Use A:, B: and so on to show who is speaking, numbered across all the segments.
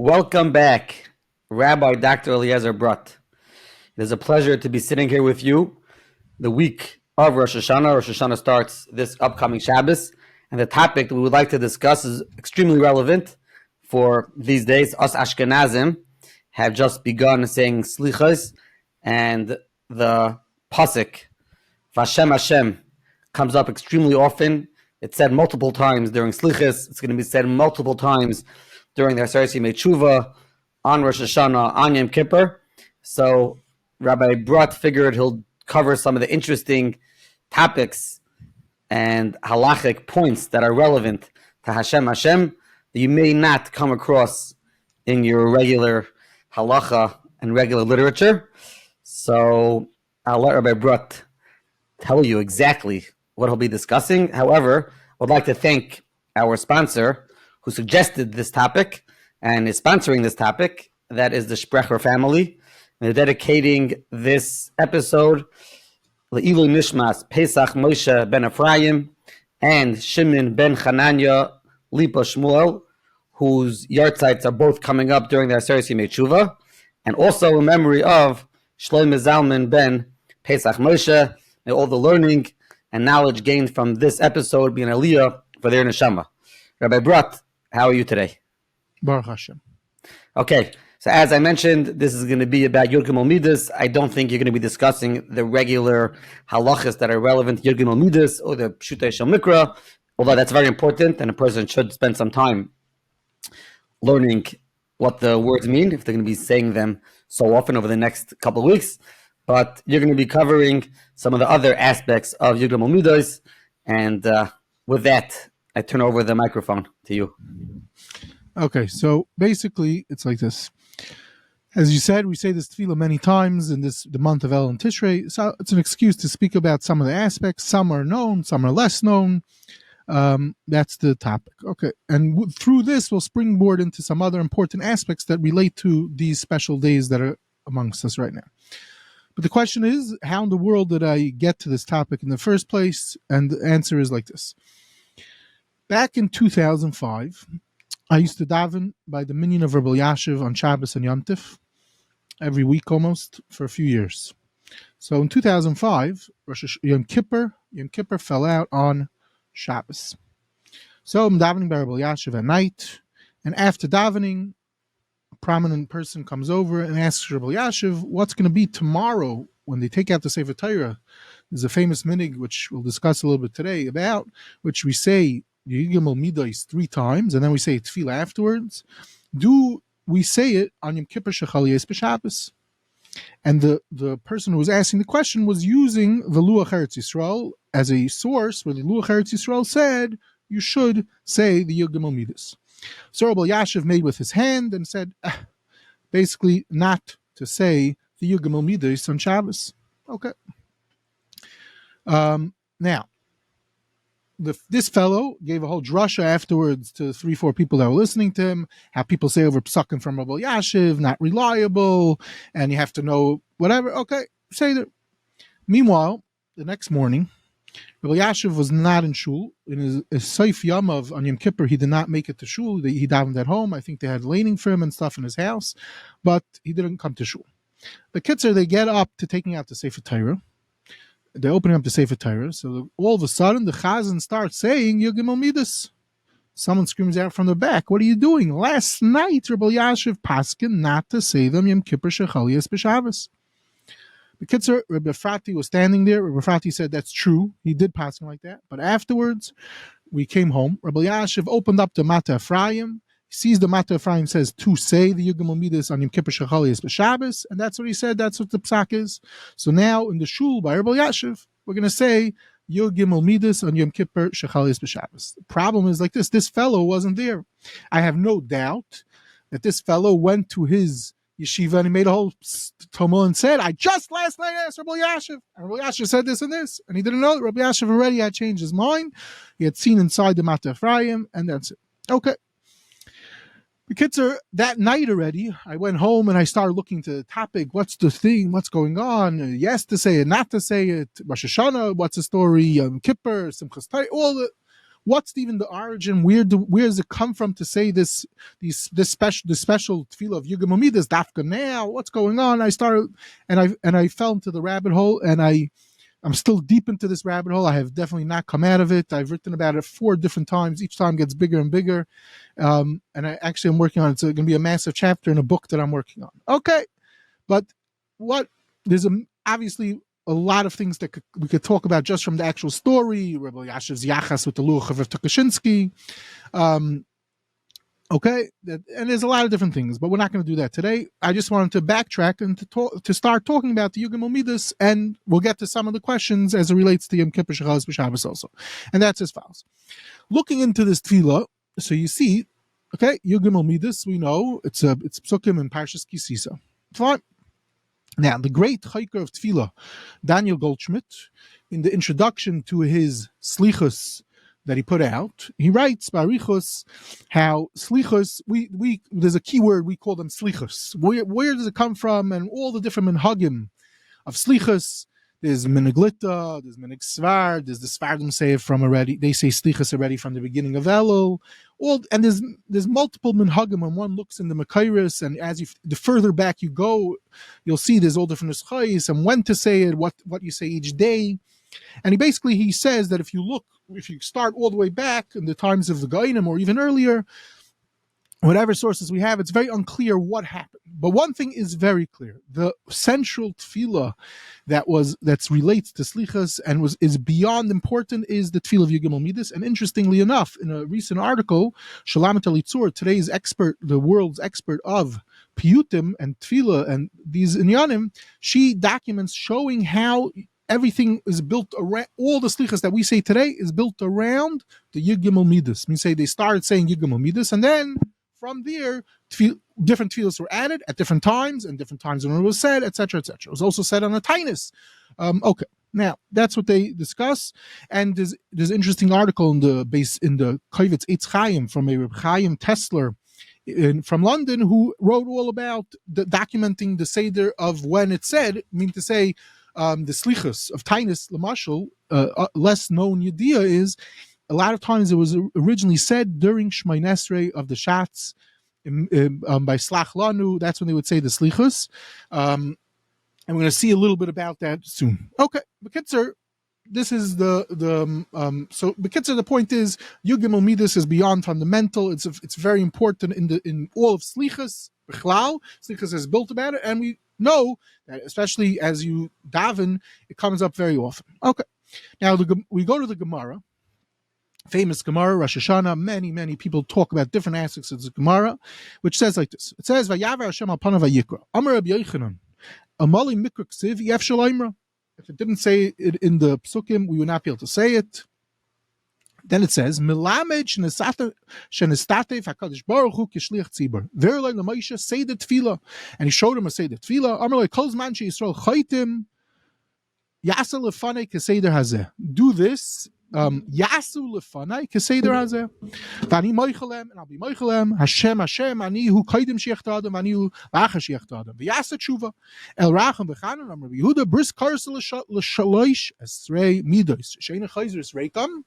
A: Welcome back, Rabbi Dr. Eliezer Brodt. It is a pleasure to be sitting here with you the week of Rosh Hashanah. Rosh Hashanah starts this upcoming Shabbos, and the topic that we would like to discuss is extremely relevant for these days. Us Ashkenazim have just begun saying Slichos, and the Pasuk, Vashem Hashem, comes up extremely often. It's said multiple times during Slichos. It's going to be said multiple times during the Aseret Yemei Tshuva, on Rosh Hashanah, on Yom Kippur. So Rabbi Brodt figured he'll cover some of the interesting topics and halachic points that are relevant to Hashem that you may not come across in your regular halacha and regular literature. So I'll let Rabbi Brodt tell you exactly what he'll be discussing. However, I would like to thank our sponsor who suggested this topic and is sponsoring this topic. That is the Sprecher family. And they're dedicating this episode Le'ilu Nishmas Pesach Moshe ben Ephraim and Shimon ben Chananya Lipa Shmuel, whose yahrzeits are both coming up during the Aseret Yemei Tshuva, and also in memory of Shlomo Zalman ben Pesach Moshe. May all the learning and knowledge gained from this episode be an aliyah for their neshama. Rabbi Brodt, how are you today?
B: Baruch Hashem.
A: Okay, so as I mentioned, this is going to be about Gimmel Middos. I don't think you're going to be discussing the regular halachas that are relevant to Gimmel Middos or the Pshutei Shel Mikra, although that's very important and a person should spend some time learning what the words mean if they're going to be saying them so often over the next couple of weeks. But you're going to be covering some of the other aspects of Gimmel Middos, and with that, I turn over the microphone to you.
B: Okay, so basically, it's like this. As you said, we say this tefillah many times in the month of Elul and Tishrei. So it's an excuse to speak about some of the aspects. Some are known, some are less known. That's the topic. Okay, and through this, we'll springboard into some other important aspects that relate to these special days that are amongst us right now. But the question is, how in the world did I get to this topic in the first place? And the answer is like this. Back in 2005, I used to daven by the minyan of Rabbi Yashiv on Shabbos and Yom Tif every week almost for a few years. So in 2005, Yom Kippur fell out on Shabbos. So I'm davening by Rabbi Yashiv at night, and after davening, a prominent person comes over and asks Rabbi Yashiv, what's going to be tomorrow when they take out the sefer Torah? There's a famous minig, which we'll discuss a little bit today, about which we say Gimmel Middos 3 times, and then we say tefillah afterwards. Do we say it on Yom Kippur Shechalies b'Shabbos? And the person who was asking the question was using the Luach Eretz Yisrael as a source, where the Luach Eretz Yisrael said you should say the Gimmel Middos. So Rabbi Yashiv made with his hand and said, basically not to say the Gimmel Middos on Shabbos. Okay. Now, this fellow gave a whole drasha afterwards to 3-4 people that were listening to him, how people say over psukim from Rabbi Yashiv, not reliable, and you have to know whatever. Okay, say that. Meanwhile, the next morning, Rabbi Yashiv was not in shul. In his Seif Yamav on Yom Kippur, he did not make it to shul. He davened at home. I think they had laning for him and stuff in his house, but he didn't come to shul. The kitzur, they get up to taking out the sefer Torah. They're opening up the sefer Torah, so all of a sudden the chazan starts saying Gimmel Middos. Someone screams out from the back, "What are you doing? Last night Rabbi Yashiv paskin not to say them Yom Kippur Shechalies b'Shabbos." The kitzur, Rabbi Frati was standing there. Rabbi Frati said that's true. He did paskin like that, but afterwards we came home. Rabbi Yashiv opened up the Mata Ephraim. He sees the Mata Ephraim says to say the Gimmel Middos on Yom Kippur Shechalies b'Shabbos, and that's what he said. That's what the psak is. So now in the shul by Rabbi Yashiv, we're going to say Gimmel Middos on Yom Kippur Shechalies b'Shabbos. The problem is like this: this fellow wasn't there. I have no doubt that this fellow went to his yeshiva and he made a whole tumult and said, "I just last night asked Rabbi Yashiv, and Rabbi Yashiv said this and this," and he didn't know that Rabbi Yashiv already had changed his mind. He had seen inside the Mata Ephraim, and that's it. Okay. The kitzur, that night already, I went home and I started looking to the topic. What's the thing? What's going on? Yes to say it, not to say it. Rosh Hashanah, what's the story? Yom Kippur, Simchas Torah, What's even the origin? Where does it come from to say this special tefillah of Yugam Midas dafka now? What's going on? I fell into the rabbit hole, and I'm still deep into this rabbit hole. I have definitely not come out of it. I've written about it 4 different times. Each time gets bigger and bigger. And I'm working on it. It's going to be a massive chapter in a book that I'm working on. Okay. But there's obviously a lot of things that we could talk about just from the actual story. Rabbi Yashiv's Yachas with the Luch of Tukashinsky. Okay, and there's a lot of different things, but we're not going to do that today. I just wanted to backtrack and to start talking about the Yugim Midas, and we'll get to some of the questions as it relates to Yom Kippur, Shabbos also. And that's as follows. Looking into this tefillah, so you see, okay, Yugim Midas, we know it's psukim in Parshas Kisisa. Fine. Now, the great Chaiker of tefillah, Daniel Goldschmidt, in the introduction to his Slichus that he put out, he writes Barichos how Slichus, we there's a key word, we call them Slichus. Where does it come from? And all the different minhagim of Slichus. There's Mineglita, there's Minig Svar, there's the Svardim say they say Slichus already from the beginning of Elul. And there's multiple minhagim when one looks in the Makairis, and the further back you go, you'll see there's all different nuschais and when to say it, what you say each day. And he says that if you start all the way back in the times of the Gainim or even earlier, whatever sources we have, it's very unclear what happened. But one thing is very clear: the central tefillah that relates to Slichas and is beyond important is the tefillah of Yugim Midas. And interestingly enough, in a recent article, Shalamet Alitzur, today's expert, the world's expert of piyutim and tefillah and these inyanim, she documents showing how everything is built around, all the slichas that we say today is built around the Yud Midas. We say they started saying Yud Midas, and then from there, different tefillas were added at different times, and different times when it was said, etc., etc. It was also said on the Tallis. Okay, now that's what they discuss, and there's an interesting article in the Kovetz Eitz Chaim from a Reb Chaim Tessler from London, who wrote all about documenting the seder of when it said, I mean to say, the slichus of Tainis Lamashal, less known Yediyah is a lot of times it was originally said during Shmay Nesrei of the Shatz by Slach Lanu. That's when they would say the slichus. And we're going to see a little bit about that soon. Okay, Bekitzer, this is the point is Yugim Midas is beyond fundamental. It's very important in all of slichus. Slichus is built about it, and we know that especially as you daven, it comes up very often. Okay, now we go to the Gemara, famous Gemara, Rosh Hashanah. Many people talk about different aspects of the Gemara, which says like this. It says, "Vayavar Hashem al panav vayikra." Amar Rabbi Yochanan, Amali mikra ksiv yef shalaimra. If it didn't say it in the psukim, we would not be able to say it. Then it says, "Milamed shenestate v'Hakadosh Baruch Hu kishliach tzibur." Verlei l'Moshe say the tefillah, and he showed him a say the tefillah. Amar lo kol zman sheYisrael chaytim yasa lefanei keseder hazeh. Do this. Yasu lefanei keseder hazeh. V'ani moichelem, and I'll be moichelem. Hashem, ani hu kaidim sheich ta'adam, ani hu lacha sheich ta'adam. V'yasa tshuva. El rachem b'chanan, Amar Yehuda, bris karsa l'shalosh esrei Middos. Sheina chayzer esreikam.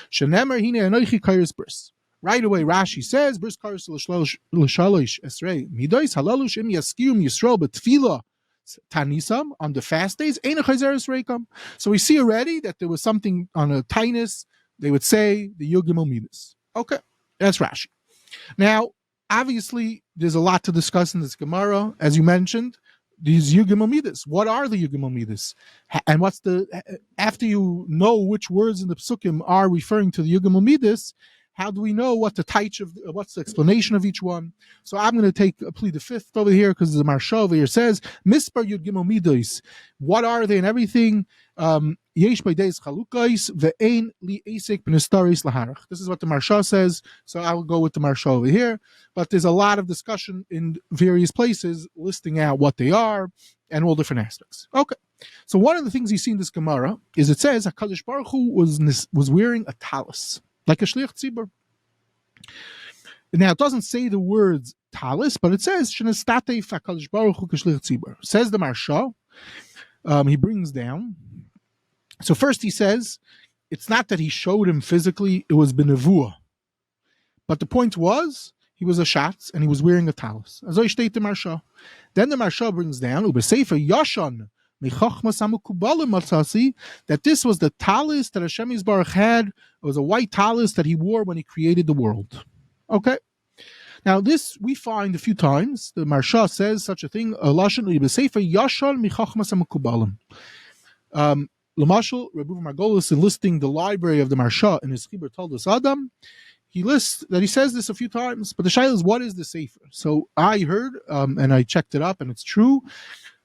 B: Shenemer hine anoichi kairis bris. Right away, Rashi says, bris karsa l'shalosh esrei Middos, halalu shem yaskium Yisrael b'tefillah Tanisam on the fast days. So we see already that there was something on a Tainis, they would say the Yugim Midas. Okay, that's Rashi. Now, obviously, there's a lot to discuss in this Gemara, as you mentioned. These Yugim Midas. What are the Yugim Midas? And after you know which words in the Psukim are referring to the Yugim Midas, how do we know what's the explanation of each one? So I'm going to plead the fifth over here because the Marsha over here says, Mispar Yud Gimel Midos. What are they and everything? Yesh B'Deis Chalukais Ve'ein Li Esek B'Nistaris Laharach. This is what the Marsha says, so I will go with the Marsha over here. But there's a lot of discussion in various places listing out what they are and all different aspects. Okay. So one of the things you see in this Gemara is it says HaKadosh Baruch Hu was wearing a Tallis, like a shliach tzibur. Now it doesn't say the words Tallis, but it says shenestate fakadosh baruch hu k'shliach tzibur. Says the Marsha. He brings down. So first he says it's not that he showed him physically, it was benevua. But the point was, he was a shatz and he was wearing a talis. As I state the Marsha. Then the Marsha brings down, sefer Yashan, that this was the talis that Hashem Yisbarach had. It was a white talis that he wore when he created the world. Okay? Now this we find a few times. The Marsha says such a thing, sefer Yashan michachmas hamukubalim. Lamashal, Rabbi Margolis, in listing the library of the Marsha in his Chibur Tallis Adam, he lists that he says this a few times, but the shaila is, what is the sefer? So I heard, and I checked it up, and it's true,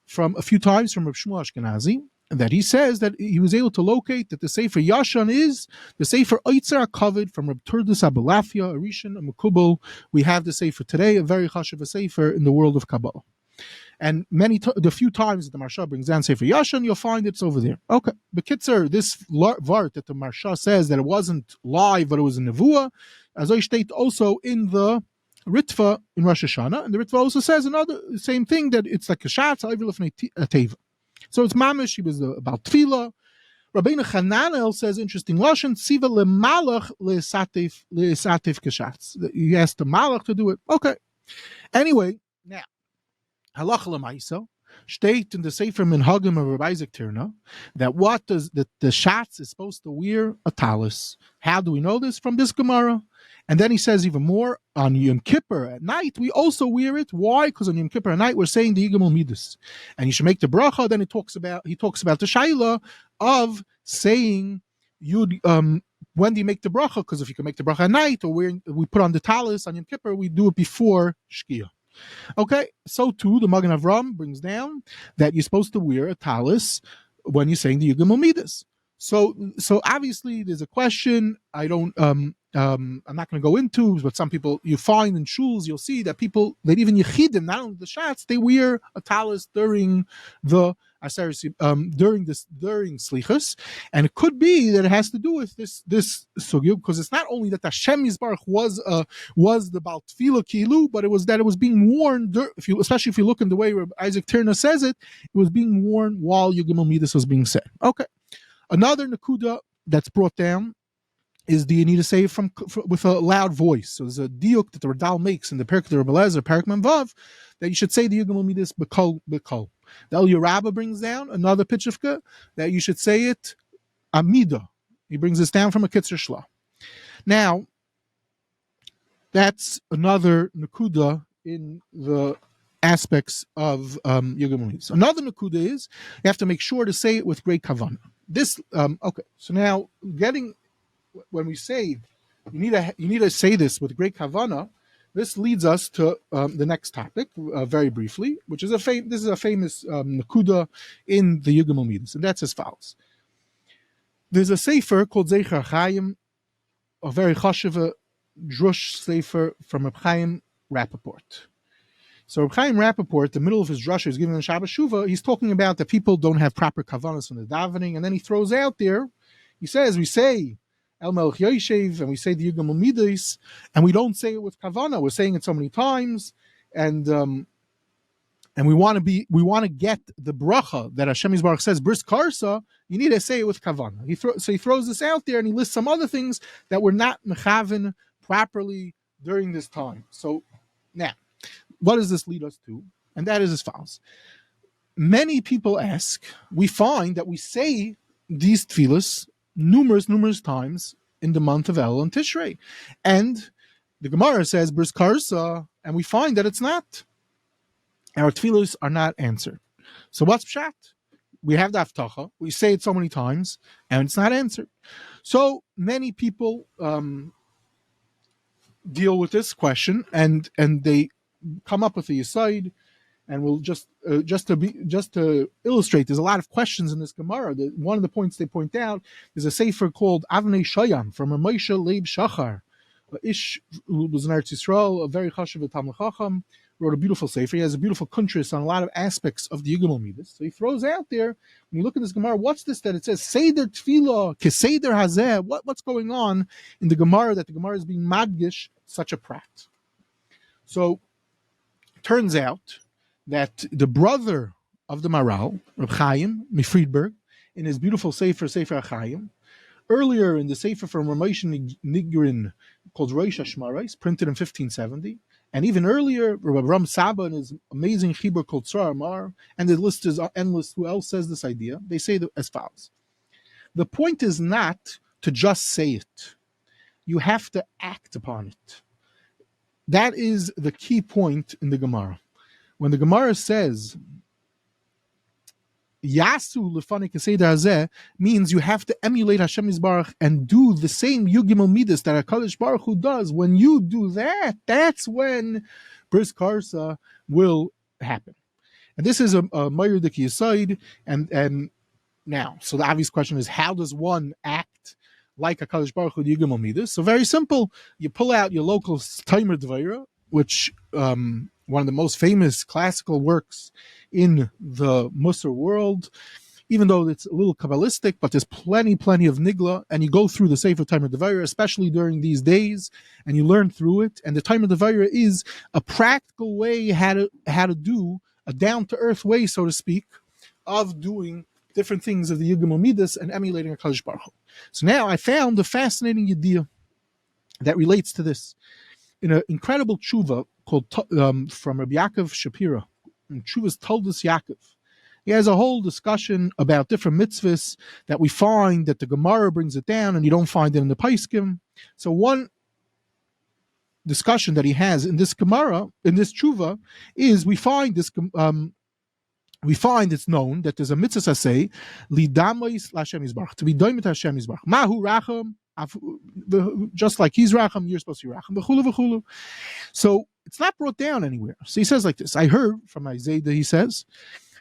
B: from a few times from Rabbi Shmuel Ashkenazi, that he says that he was able to locate that the sefer Yashan is the sefer Oitzer HaKavod from Rabbi Turdus Abelafia, a Rishon, a Mekubal. We have the sefer today, a very chashuv sefer in the world of Kabbalah. And the few times that the Marsha brings down Sefer Yashan, you'll find it's over there. Okay. But Kitzer, this vart that the Marsha says that it wasn't live, but it was a Nevuah, as I state also in the Ritva in Rosh Hashanah, and the Ritva also says another same thing, that it's like a shatz, a teva. So it's mamish, he was about tefillah. Rabbeinu Chananel says, interesting lashon, tziva lemalach lesatif kashatz. He asked the malach to do it. Okay. Anyway, now, Halacha l'maisa, state in the sefer Minhagim of Rabbi Isaac Tirna, that what does the shatz is supposed to wear a talis. How do we know this? From this Gemara. And then he says even more, on Yom Kippur at night, we also wear it. Why? Because on Yom Kippur at night, we're saying the Gimmel Middos. And you should make the bracha. Then he talks about the shaila of saying, when do you make the bracha? Because if you can make the bracha at night, or we put on the talis on Yom Kippur, we do it before Shkia. Okay, so too the Magen Avram brings down that you're supposed to wear a talis when you're saying the Gimmel Middos. So obviously there's a question. I'm not going to go into, but some people you find in shuls, you'll see that people, that even Yechidim, not only the Shatz, they wear a talis during the during Slichus, and it could be that it has to do with this sugya, because it's not only that Hashem Yisbarach was the Baal Tefillah Kilu, but it was that it was being worn, especially if you look in the way Rabbi Isaac Tirna says it, it was being worn while Yigimel Midas was being said. Okay. Another nakuda that's brought down is the you need to say with a loud voice. So there's a diuk that the Radal makes in the Perek of Rabbi Eliezer, Perek Manvav, that you should say the Yigimel Midas b'kol. The Eliezer Rabbi brings down another pitchufka that you should say it amida. He brings this down from a Kitzer Shla. Now, that's another nakuda in the aspects of Yigimel Midas. Another nakuda is you have to make sure to say it with great kavanah. This okay. So now when we say you need to say this with great kavanah, this leads us to the next topic very briefly, which is this is a famous nakuda in the Yigimel Midas, and that's as follows. There's a sefer called Zecher Chaim, a very chashuv drush sefer from Reb Chaim Rappaport. So Reb Chaim Rappaport, the middle of his drasha is given in Shabbos Shuvah, he's talking about that people don't have proper kavanas from the davening, and then he throws out there, he says, we say El Melech Yoshev, and we say the Yigimel Midas, and we don't say it with kavana. We're saying it so many times, and we want to get the bracha that Hashem Yisbarach says bris karsa. You need to say it with kavana. So he throws this out there, and he lists some other things that were not mechaven properly during this time. So now, what does this lead us to? And that is as follows. Many people ask, we find that we say these tefillas numerous times in the month of El and Tishrei. And the Gemara says, Bris Karsa, and we find that it's not. Our tefillas are not answered. So what's pshat? We have the Haftacha, we say it so many times, and it's not answered. So many people deal with this question, and they come up with a aside, and we'll just to illustrate. There's a lot of questions in this Gemara. One of the points they point out is a sefer called Avnei Shayam from a Moshe Leib Shachar, Ish who was in Eretz Yisrael, a very chashuv Talmid Chacham, wrote a beautiful sefer. He has a beautiful kuntris on a lot of aspects of the Yigimel Midas. So he throws out there, when you look at this Gemara, what's this that it says Seder Tefillah, Keseder Hazeh? What's going on in the Gemara that the Gemara is being madgish such a prat? So turns out that the brother of the Maral, Reb Chaim Mifriedberg, in his beautiful sefer Chaim, Earlier in the sefer from Ramesh Nigrin called Rosh Hashmarais, printed in 1570, and even earlier, Rabbi Ram Saba in his amazing chibur called Tzar Amar, and the list is endless. Who else says this idea? They say as follows: the point is not to just say it; you have to act upon it. That is the key point in the Gemara. When the Gemara says Yasu lefanik Seder hazeh, means you have to emulate Hashem Yisbarach and do the same Yugimel Midas that HaKadosh Baruch Hu does. When you do that, that's when Bris Karsa will happen. And this is a Meir Diki Yisoid. And now, so the obvious question is, how does one act like HaKadosh Baruch Hu Yugimel Midas? So very simple. You pull out your local Timer Dvaira, which one of the most famous classical works in the Musar world, even though it's a little Kabbalistic, but there's plenty of Nigla, and you go through the Sefer Timer Devaira, especially during these days, and you learn through it, and the Timer Devaira is a practical way how to do a down-to-earth way, so to speak, of doing different things of the Yugimel Midas and emulating a HaKadosh Baruch Hu. So now I found a fascinating idea that relates to this. In an incredible tshuva called from Rabbi Yaakov Shapira, and Tshuva's Tallis Yaakov, he has a whole discussion about different mitzvahs that we find that the Gemara brings it down, and you don't find it in the Paiskim. So one discussion that he has in this Gemara, in this tshuva, is we find it's known that there's a mitzvah say lidamos l'Hashem Yisbarach, to be doimet Hashem Yisbarach. Mahu racham, just like he's racham, you're supposed to be racham. V'chulu v'chulu. So it's not brought down anywhere. So he says like this. I heard from Isaiah, he says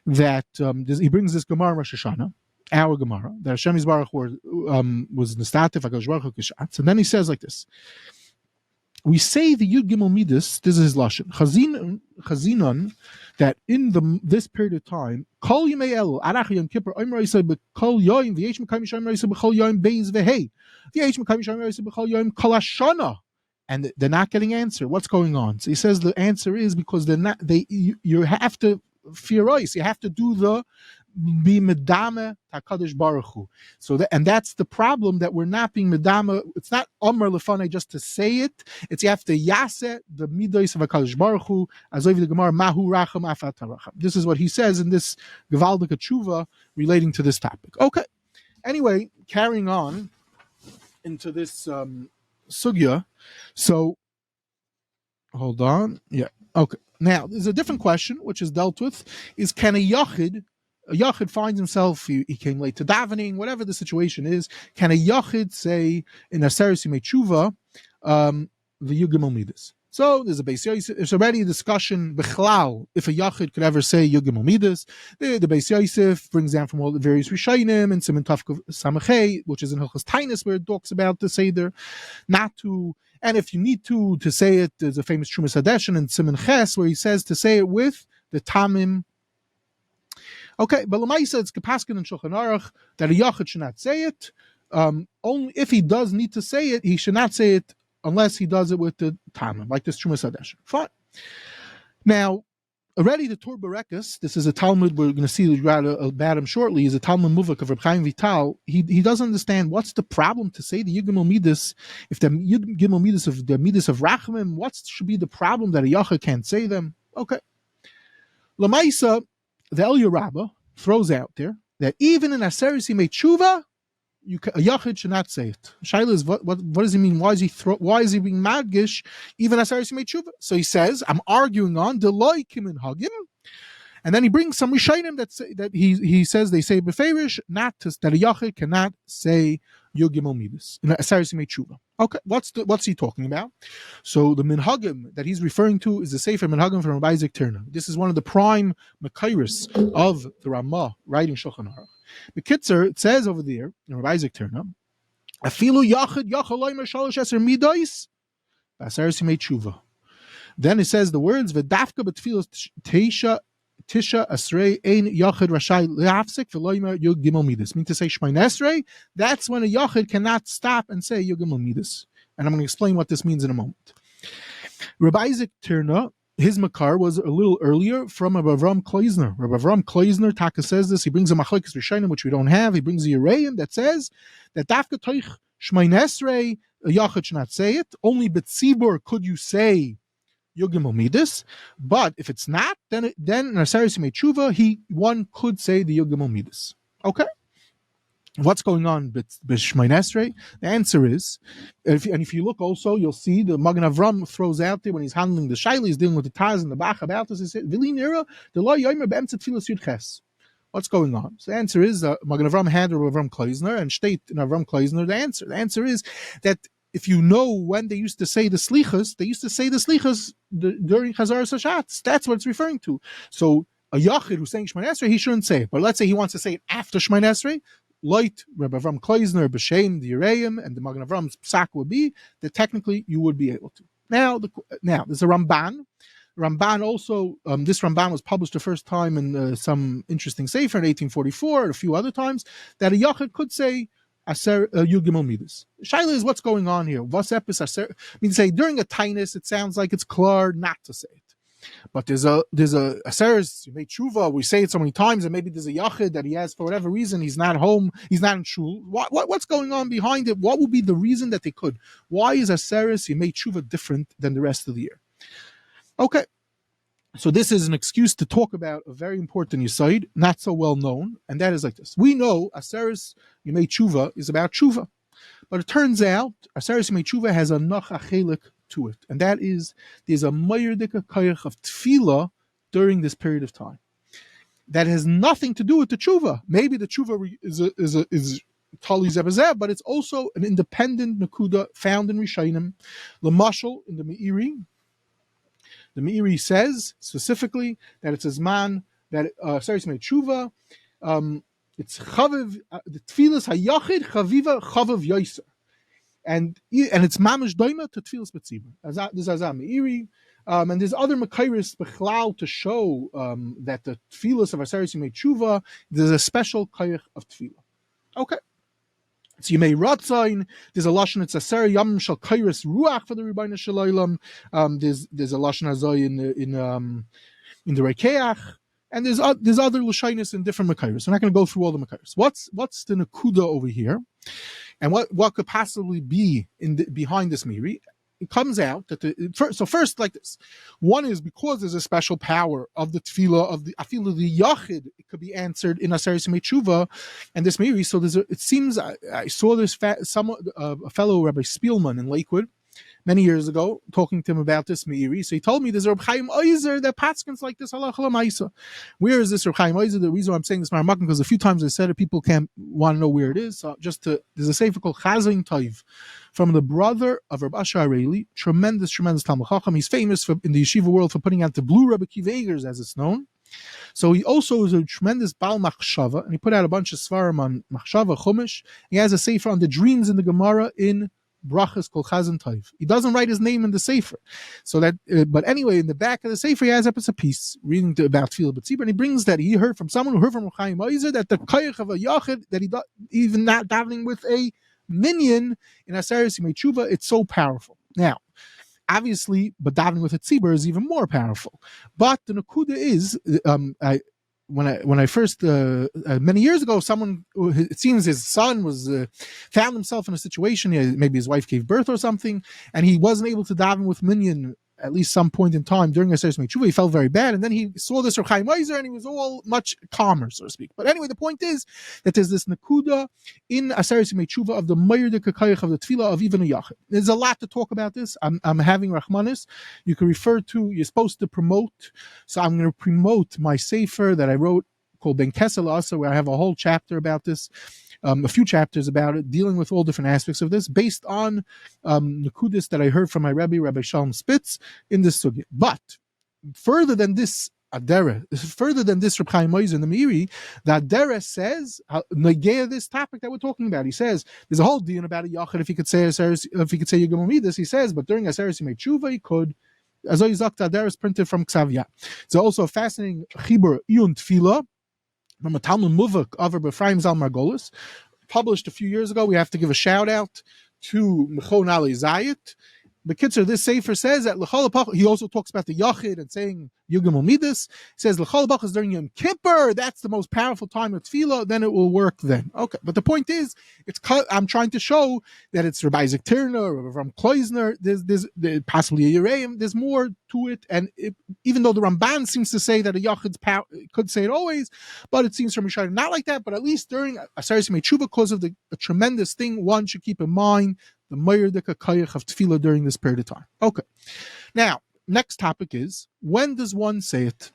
B: that he brings this Gemara in Rosh Hashanah, our Gemara, that Hashem Yisbarach was nestatif HaKadosh Baruch Hu kishatz, and then he says like this. We say the Yud Gimel Midas, this is his lashon, chazinon, that in this period of time, kol yimei elu, arach yom kippur, omer yisai b'kol yoim, v'yesh mekayim yishayim yisai b'kol yoim beis v'hei, v'yesh mekayim yishayim yisai b'kol yoim kol hashana. And they're not getting answer. What's going on? So he says the answer is because they're not. You have to fear us. You have to do the be medame HaKadosh Baruch Hu. So that's the problem, that we're not being medame. It's not Omer Lefane just to say it. It's you have to yase the Middos of HaKadosh Baruch Hu. As over the Gemara Mahu Racham Afat Haracham. This is what he says in this Gevaldika Tshuva relating to this topic. Okay. Anyway, carrying on into this sugya. So, hold on. Yeah. Okay. Now, there's a different question which is dealt with. Is can a Yachid finds himself, he came late to davening, whatever the situation is, can a Yachid say in Aseres Yimei Tshuva, the Yugimel Midas? So there's there's already a discussion b'chlal if a Yachid could ever say Yugimel Midas. The Beis Yosef brings down from all the various Rishonim and Siman Tavkuf Samachei, which is in Hilchos Tainis, where it talks about the Seder, not to. And if you need to say it, there's a famous Trumas Hadeshin in Siman Ches where he says to say it with the Tamim. Okay, but Lamaisa, it's Kapaskin and Shulchan Aruch that a Yachid should not say it. Only if he does need to say it, he should not say it unless he does it with the Tamim, like this Trumas Hadeshin. Fine. Now, already the Tur Berekas, this is a Talmud, we're going to see about him shortly, is a Talmud Muvak of Reb Chaim Vital. He doesn't understand what's the problem to say the Yugimel Midas, if the Yugimel Midas of the Midas of Rachmim, what should be the problem that a Yachid can't say them? Okay. Lamaisa, the Eliezer Rabbi throws out there that even in Aseres Yimei Tshuva, a Yachid should not say it. Shaila is what does he mean? Why is he being madgish even Aseres Yimei Tshuva? So he says, I'm arguing on Deloi Kimin Hagim, and then he brings some Rishonim that he says they say beferish that a Yachid cannot say Yugimel Midas in Aseres Yimei Tshuva. Okay, what's he talking about? So the Minhagim that he's referring to is the sefer Minhagim from Rabbi Isaac Turner. This is one of the prime Makairis of the Ramah writing Shulchan Aruch. The Kitzer, it says over there in Rabbi Isaac Turner, Afilu Yachid Yachaloi Shalosh Eser Midos Aseres Yimei Tshuva. Then it says the words V'dafka b'tfilos Tisha Asrei Ein Yachid Rashai Le'afsik V'loimer Yud Gimel Midas. Mean to say Shmain Esrei, that's when a Yachid cannot stop and say Yud Gimel Midas. And I'm going to explain what this means in a moment. Rabbi Isaac Turner his makar was a little earlier from Rabbi Avram Kleisner. Rabbi Avram Kleisner, Taka says this, he brings a machlokes rishonim, which we don't have. He brings a Yereim that says that dafka toich shmein esrei, a yachid should not say it. Only betzibur could you say Yugimel Middos, but if it's not, then in Aseres Yemei Tshuva, one could say the Yugimel Middos. Okay? What's going on b'Shmei Esrei? The answer is, if you look also, you'll see the Magen Avram throws out there when he's handling the Shaila, he's dealing with the Taz and the Bach about this. He said, "V'li nira the lo yomer be'emtzat tfilas yud ches." What's going on? So the answer is Magen Avram had Rabbi Avram Kleisner and state in Avram Kleisner the answer. The answer is that if you know when they used to say the slichas, they used to say the slichas during Chazaras Hashatz. That's what it's referring to. So a yachid who's saying Shemay Esrei, he shouldn't say it. But let's say he wants to say it after Shemay Esrei. Light Rabbi Avram Kleisner, B'Shem, the Yereim, and the Magen Avram's psak would be that technically you would be able to. Now there's a Ramban. Ramban also, this Ramban was published the first time in some interesting sefer in 1844, and a few other times, that a yachid could say Aser Yugimel Middos. Shaila is what's going on here. What's epis Aser? I mean, say during a tainus, it sounds like it's klar not to say it. But there's a Aseres Yemei Tshuva. We say it so many times, and maybe there's a yachid that he has for whatever reason. He's not home. He's not in shul. What's going on behind it? What would be the reason that they could? Why is Aseres Yemei Tshuva different than the rest of the year? Okay, so this is an excuse to talk about a very important yisaid, not so well known, and that is like this. We know Aseres Yemei Tshuva is about tshuva, but it turns out Aseres Yemei Tshuva has a noch achelik to it, and that is there's a mayerdika kayach of tefillah during this period of time that has nothing to do with the tshuva. Maybe the tshuva is Tallis zebazeh, but it's also an independent nakuda found in Rishonim. Lamashal in the Meiri. The Meiri says specifically that it's a zman that Aseres Yemei Tshuva. It's chaviv the tefillas hayachid chaviva chaviv yoser. And it's mamish doima to tefillas betzibur. There's Azam Meiri, and there's other makairis bechlal to show that the tefillas of Aseres Yemei Tshuva, there's a special kayach of tefillah. Okay, so you may ratzain. There's a lashon. It's Aser Yam Shal Kairis Ruach for the Rebbeinu Shalaylam. There's a lashon azay in the Rekeach. And there's other lashonis in different makairis. We're not going to go through all the makairis. What's the nakuda over here? And what could possibly be behind this miri? It comes out that first like this. One is because there's a special power of the tefillah of the yachid. It could be answered in Aseres Yemei Tshuva, and this miri. So it seems I saw this a fellow Rabbi Spielman in Lakewood many years ago, talking to him about this Meiri. So he told me there's a Reb Chaim Eliezer that paskins like this halacha l'maisa. Where is this Reb Chaim Eliezer? The reason why I'm saying this Maramakim, because a few times I said it, people can't want to know where it is. So there's a sefer called Chazin Taiv from the brother of Reb Asher Areli, tremendous Talmud Chacham. He's famous in the yeshiva world for putting out the blue Rebbe Kiva Egers, as it's known. So he also is a tremendous Baal Machshava, and he put out a bunch of svarim on Machshava Chumash. He has a sefer on the dreams in the Gemara in Brachas called Chazan Taiv. He doesn't write his name in the sefer, so that. But anyway, in the back of the sefer, he has a piece reading about Tefillah B'tzibur, and he brings that he heard from someone who heard from Chaim Eliezer that the koyach of a yachid that he even not davening with a minion in Aseres Yemei Tshuva, it's so powerful. Now, obviously, but davening with a tzibur is even more powerful. But the nakuda is, when I first many years ago, someone, it seems his son was found himself in a situation, maybe his wife gave birth or something, and he wasn't able to daven with minyan at least some point in time during Aseres Yemei Tshuva. He felt very bad, and then he saw this Reb Chaim Eliezer, and he was all much calmer, so to speak. But anyway, the point is that there's this nakuda in Aseres Yemei Tshuva of the Mayr de Kakayach of the Tefillah of even a Yachid. There's a lot to talk about this. I'm having Rachmanis. You can refer to, you're supposed to promote, so I'm going to promote my sefer that I wrote called Ben Kesel Asa, where I have a whole chapter about this, a few chapters about it, dealing with all different aspects of this, based on Nakudis that I heard from my Rabbi Shalom Spitz in this sugya. But further than this Adera, further than this Reb Chaim Eliezer in the Meiri, the Adera says, negea this topic that we're talking about. He says there's a whole deal about a yachid if he could say Yigam Middos. He says, but during Aseres Yemei Tshuva he could. As Adera is printed from Ksavya. It's also a fascinating chibur Iyun Tefillah from a Talmud Muvak of Rabbi Ephraim Zal Margolis, published a few years ago. We have to give a shout out to Mechon Ali Zayit. the Kitzer, this sefer says that he also talks about the Yachid and saying Yugimel Middos. Says L'chol Bachas during Yom Kippur, that's the most powerful time of Tefillah, then it will work then. Okay, but the point is, I'm trying to show that it's Rabbi Isaac Tirner or Ram Kleisner, there's possibly a Yereim, there's more to it, and even though the Ramban seems to say that a Yachid's power could say it always, but it seems from Rishayim not like that, but at least during Asaris Yemei Tshuva, because of the tremendous thing one should keep in mind, the Mayerdika Kayach of Tefillah during this period of time. Okay. Now, next topic is, when does one say it?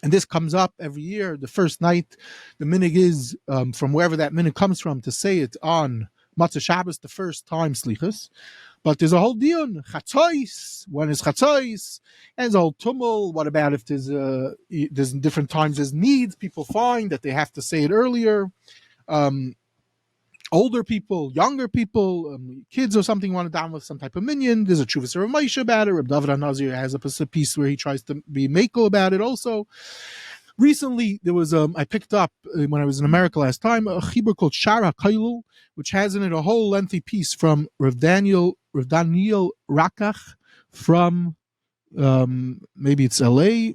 B: And this comes up every year, the first night. The minig is, from wherever that minig comes from, to say it on Matzah Shabbos, the first time Slichas. But there's a whole dion, chatzos. When is chatzos? And there's a whole tumul. What about if there's different times there's needs? People find that they have to say it earlier. Older people, younger people, kids or something want to download some type of minion. There's a Chuvas of Moshe about it. Reb David HaNazir has a piece where he tries to be makel about it also. Recently, there was I picked up, when I was in America last time, a chibur called Shar HaKailul, which has in it a whole lengthy piece from Rav Daniel Rakach from, maybe it's LA,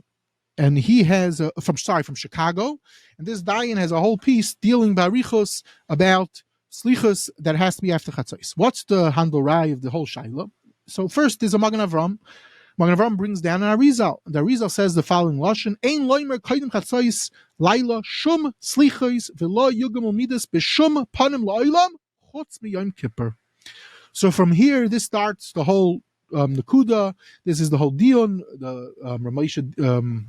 B: and he has, from Chicago, and this Dayan has a whole piece dealing barichos about Slichus that has to be after chatzos. What's the handle rai of the whole shaila? So first there's a Magen Avram. Magen Avram brings down an Arizal. The Arizal says the following lashon: Ein loimer kaidem chatzos laila shum slichos v'lo yugam umidas b'shum panim la'olam chutz miyom kippur. So from here, this starts the whole Nakuda. This is the whole Dion, the Ramesha, and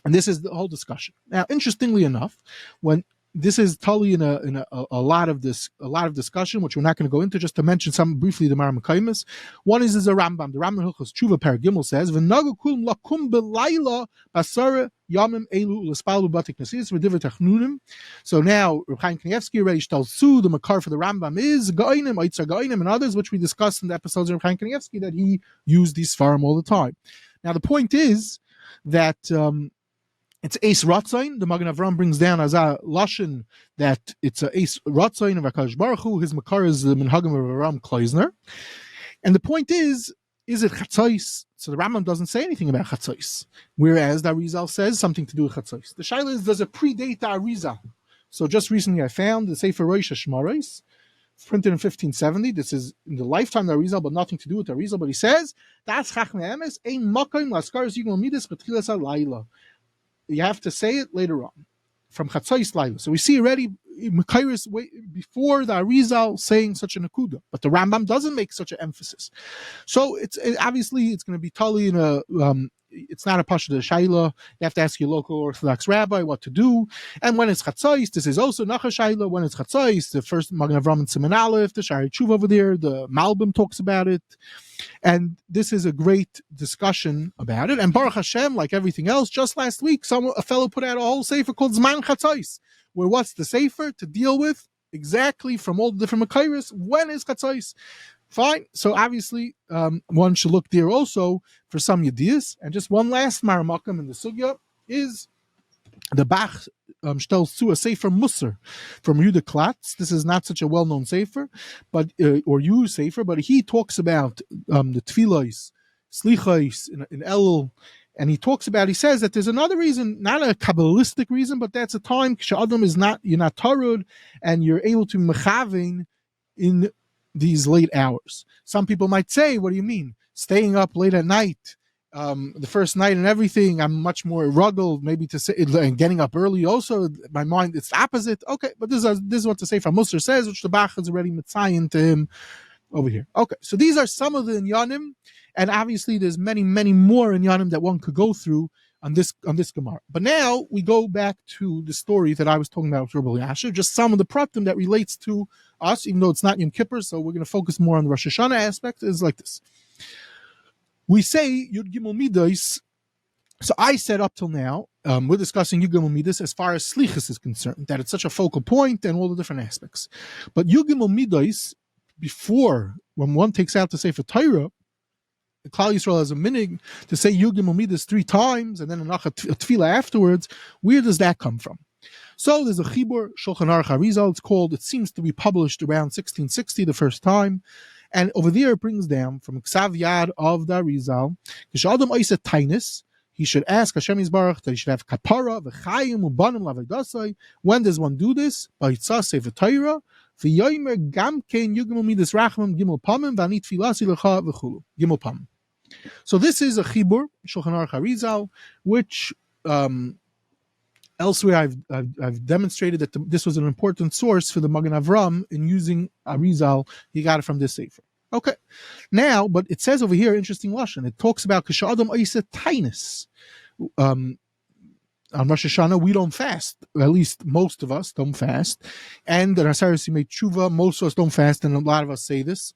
B: this is the whole discussion. Now, interestingly enough, when this is totally in a lot of discussion, which we're not going to go into. Just to mention some briefly, the Maramekaimis. One is a Rambam. The Rambam Hilchos Tshuva Perek Gimmel says, "V'nagu kulam lakum belayla basara yamim elu l'spalu batik nasis v'divrei tachnunim." So now Reb Chaim Kanievsky already tells Su the makar for the Rambam is Gainim, Aitzar Gainim, and others, which we discussed in the episodes of Reb Chaim Kanievsky, that he used these farm all the time. Now the point is that. It's Eis Ratzain. The Magen Avram brings down as a lashon that it's a Eis Ratzain of HaKadosh Baruch Hu. His makar is the Minhagim of Ram Kleisner. And the point is it chatzos? So the Rambam doesn't say anything about chatzos, whereas the Arizal says something to do with chatzos. The shaila is, does it predate the Arizal? So just recently I found the sefer Rosh Hashmaros, printed in 1570. This is in the lifetime of the Arizal, but nothing to do with the Arizal. But he says, that's Chachmei Emes, ein makom laskaros yigmol midas b'tchilas halayla. You have to say it later on, from Chatzos Laila. So we see already Mekairis before the Arizal saying such a nakuda, but the Rambam doesn't make such an emphasis. So obviously it's going to be totally in a. It's not a pasha de shaila. You have to ask your local Orthodox rabbi what to do. And when it's chatzos, this is also nacha shaila. When it's chatzos, the first Magen Avram and Siman Aleph, the Shari Tshuva over there, the Malbim talks about it, and this is a great discussion about it. And Baruch Hashem, like everything else, just last week, a fellow put out a whole sefer called Zman Chatzos, where what's the sefer to deal with exactly from all the different makairis. When is chatzos? Fine. So obviously, one should look there also for some yediyas. And just one last maramakam in the sugya is the Bach stells to a sefer Musar from Yehuda Klatz. This is not such a well-known sefer, but or Yehuda sefer, but he talks about the tefillos, slichos in Elul, and he says that there's another reason, not a kabbalistic reason, but that's a time Adam is not, you're not tarud, and you're able to mechavein in these late hours. Some people might say, what do you mean? Staying up late at night, the first night and everything, I'm much more rugged, maybe to say, and getting up early also, my mind, it's the opposite. Okay, but this is what the Sefer Musar says, which the Bach is already mitzayin to him over here. Okay, so these are some of the inyanim, and obviously there's many, many more inyanim that one could go through on this Gemara. But now we go back to the story that I was talking about with Rabbi Eliezer, just some of the pratim that relates to us, even though it's not Yom Kippur, so we're going to focus more on the Rosh Hashanah aspect, is like this. We say Yud Gimel Middos. So I said up till now, we're discussing Yud Gimel Middos as far as Slichus is concerned, that it's such a focal point and all the different aspects. But Yud Gimel Middos, before, when one takes out the Sefer Torah, the Klal Yisrael has a minig to say Yud Gimel Middos 3 times and then a tefillah afterwards. Where does that come from? So there's a chibur, Shulchan Aruch Arizal, it seems to be published around 1660 the first time, And over there it brings down from Ksav Yad of the Arizal, Kishadam Oisa Tainis, he should ask Hashem Yisbarach that he should have kapara, v'chayim, u'banim, lavedasai. When does one do this? Baitzah sefer Torah, v'yoymer gam kein yugimel midas rachmam gimel pamim, v'ani tfilasi lecha v'chulu. Gimel pamim. So this is a chibur, Shulchan Aruch Arizal, which elsewhere I've demonstrated that this was an important source for the Magen Avram in using Arizal. He got it from this sefer. Okay, now, but it says over here, interesting lashon. It talks about kashadam oisa tainis. On Rosh Hashanah, we don't fast. At least most of us don't fast. And in Asaris Yimei Tshuva, most of us don't fast, and a lot of us say this.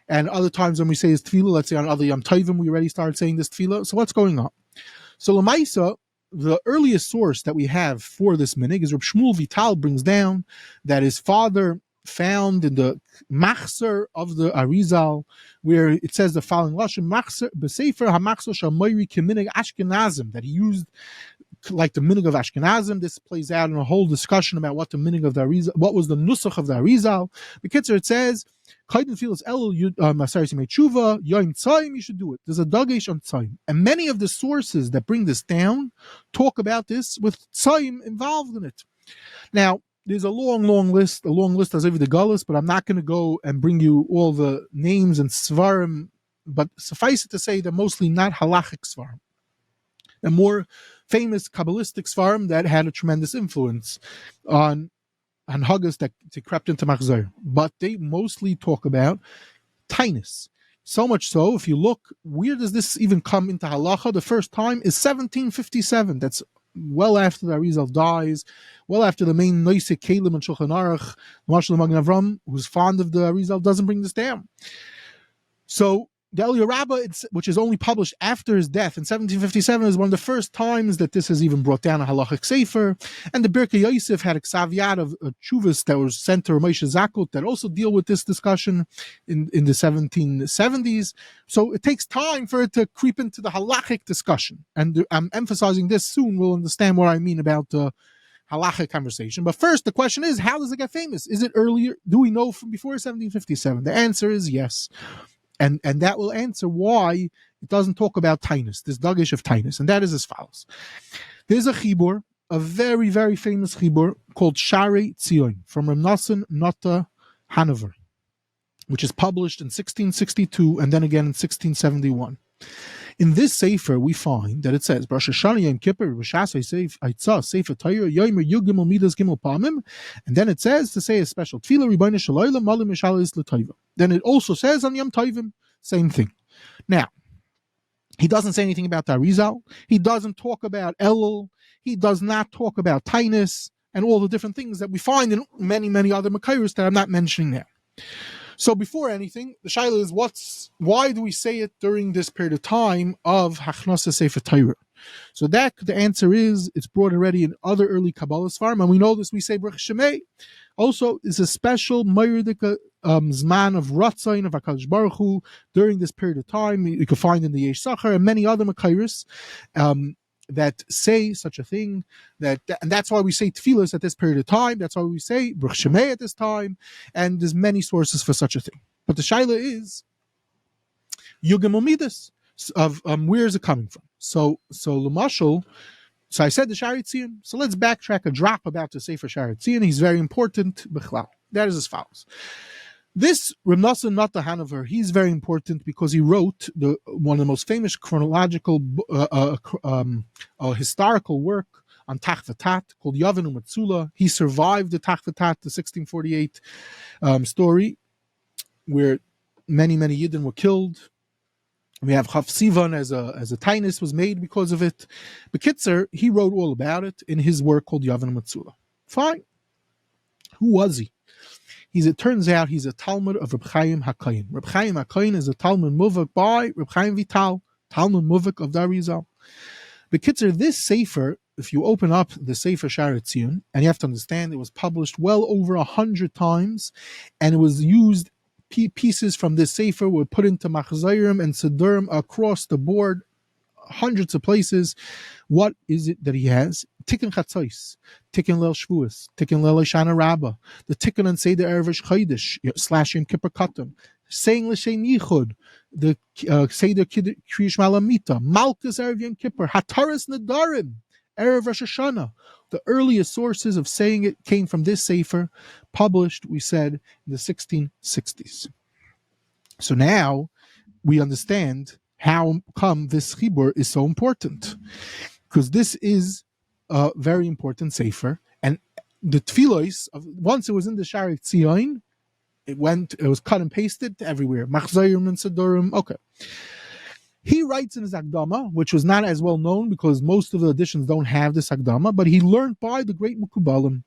B: And other times when we say this tefillah, let's say on other Yom Tovim, we already started saying this tefillah. So what's going on? So Lamaisa, the earliest source that we have for this minig is Reb Shmuel Vital brings down that his father found in the machzer of the Arizal, where it says the following lashon: machzer b'sefer hamachzer shamayri keminig Ashkenazim, that he used like the minig of Ashkenazim. This plays out in a whole discussion about what the minig of the Arizal, what was the nusach of the Arizal. The Kitzer, it says kaiden filas el masaris yimei tshuva yoim tzayim, you should do it. There's a dagesh on tzayim, and many of the sources that bring this down talk about this with tzayim involved in it. Now, there's a long list as every the gullus, but I'm not going to go and bring you all the names and svarim, but suffice it to say they're mostly not halachic svarim. They're more famous Kabbalistic svarim that had a tremendous influence on Haggis that crept into Machzor. But they mostly talk about tainis. So much so, if you look, where does this even come into halacha? The first time is 1757. That's well after the Arizal dies, well after the main Noise Kalim and Shulchan Aruch, Marshal Magen Avram, who's fond of the Arizal, doesn't bring this down. So the Eliezer, which is only published after his death in 1757, is one of the first times that this has even brought down a halachic sefer. And the Birkei Yosef had a ksav yad of tshuvas that was sent to Ramoshe Zakut that also deal with this discussion in the 1770s. So it takes time for it to creep into the halachic discussion. And I'm emphasizing this soon. We'll understand what I mean about the halachic conversation. But first, the question is, how does it get famous? Is it earlier? Do we know from before 1757? The answer is yes. And that will answer why it doesn't talk about tainus, this dagesh of tainus, and that is as follows. There's a chibur, a very, very famous chibur called Sharei Tzion from Reb Nosson Nota Hanover, which is published in 1662 and then again in 1671. In this sefer, we find that it says, Rosh Hashanah Yom Kippur, Rishasei Aitzah, Sefer Torah, Yomer Yugimel Midas Gimel Pamim, and then it says to say a special Tefillah, Ribono Shel Olam, Malim Mishalis L'Tova. Then it also says on Yom Tovim, same thing. Now, he doesn't say anything about the Arizal. He doesn't talk about Elul. He does not talk about Tainus and all the different things that we find in many, many other Makairos that I'm not mentioning now. So before anything, the shaila is why do we say it during this period of time of Hachnasa Sefer Torah? So the answer is it's brought already in other early Kabbalah Svarim, and we know this, we say Baruch Shemei. Also, is a special Mayurdika Zman of Ratzain of HaKadosh Baruch Hu during this period of time. You can find in the Yesh Sachar and many other Makairis that say such a thing, and that's why we say tefillas at this period of time. That's why we say Baruch Shemei at this time, and there's many sources for such a thing. But the shaila is Yugimel Midas of where is it coming from? So L'mashal, so I said the Sharei Tzion. So let's backtrack a drop about the Sefer Sharei Tzion. He's very important. Bichlal. That is as follows. This Reb Nosson Nata Hanover, he's very important because he wrote one of the most famous chronological historical work on Tach V'Tat called Yavin U'Matzula. He survived the Tach V'Tat, the 1648 story, where many Yidden were killed. We have Chav Sivan as a tainus was made because of it. Bekitzer, he wrote all about it in his work called Yavin U'Matzula. Fine. Who was he? It turns out he's a Talmud of Reb Chaim HaKohen. Reb Chaim HaKohen is a Talmud Muvak by Reb Chaim Vital, Talmud Muvak of the Arizal. Bekitzer, this sefer, if you open up the Sefer Sharei Tzion, and you have to understand it was published well over 100 times, and it was used, pieces from this sefer were put into Machzairim and Sidurim across the board, hundreds of places. What is it that he has? Tikkun chatzos, Tikkun Leil Shavuos, Tikkun Leil Shana Rabbah, the Tikkun and Seder Erev Chodesh / Yom Kippur Katan, saying l'shem yichud, the Seder Kriyish Malamita, Malkus Erev Yom Kippur, Hataras Nadarim, Erev Rosh Hashanah. The earliest sources of saying it came from this sefer, published, we said, in the 1660s. So now we understand how come this chibur is so important, because this is a very important sefer, and the tefillos, once it was in the Shari Tzion, it was cut and pasted everywhere. Machzayim and Sidurim. Okay. He writes in his Akdama, which was not as well known because most of the editions don't have this Akdama, but he learned by the great Mukubalim,